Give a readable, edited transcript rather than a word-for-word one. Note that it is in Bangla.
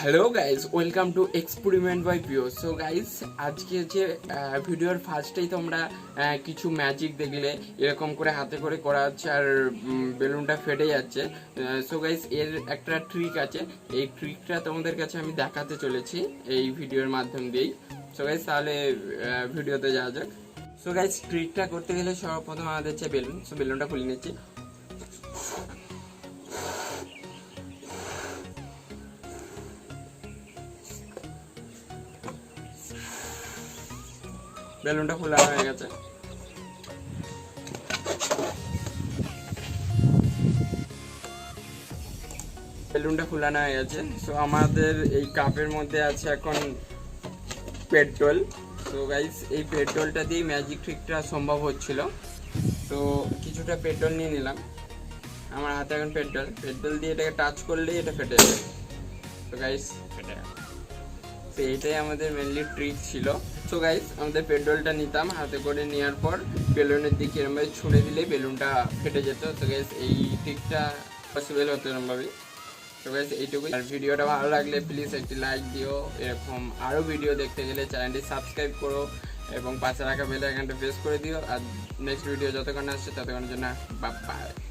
Hello guys, welcome to experiment by PO. So guys, আজকে যে ভিডিওর ফার্স্টেই তোমরা কিছু ম্যাজিক দেখলে, এরকম করে হাতে করে করা হচ্ছে আর বেলুনটা ফেটে যাচ্ছে। সো গাইজ, এর একটা ট্রিক আছে, এই ট্রিকটা তোমাদের কাছে আমি দেখাতে চলেছি এই ভিডিওর মাধ্যম দিয়েই। সো গাইজ, তাহলে ভিডিওতে যাওয়া যাক। সো গাইজ, ট্রিকটা করতে গেলে সর্বপ্রথম আমাদের হচ্ছে বেলুন। সো বেলুনটা খুলে নিচ্ছি। বেলুনটা খোলা হয়ে গেছে। বেলুনটা খোলানো হয়ে গেছে। সো আমাদের এই কাপের মধ্যে আছে এখন পেট্রোল। তো গাইস, এই পেট্রোলটা দিয়ে ম্যাজিক ট্রিকটা সম্ভব হচ্ছিল। তো কিছুটা পেট্রোল নিয়ে নিলাম। আমার হাতে এখন পেট্রোল দিয়ে এটাকে টাচ করলেই এটা ফেটে যাবে। তো গাইস, ফেটে যাবে। তো এইটাই আমাদের মেনলি ট্রিক ছিল। সো গাইস, আমাদের পেট্রোলটা নিতাম, হাতে করে নেওয়ার পর বেলুনের দিকে এরমভাবে ছুঁড়ে দিলেই বেলুনটা ফেটে যেত। তো গাইস, এই ট্রিকটা পসিবল হতো এরমভাবেই। তো গাইস, এইটুকুই। আর ভিডিওটা ভালো লাগলে প্লিজ একটি লাইক দিও। এরকম আরও ভিডিও দেখতে গেলে চ্যানেলটি সাবস্ক্রাইব করো এবং পাশে রাখা বেল আইকনটা প্রেস করে দিও। আর নেক্সট ভিডিও যতক্ষণ আসছে ততক্ষণের জন্য বাই বাই।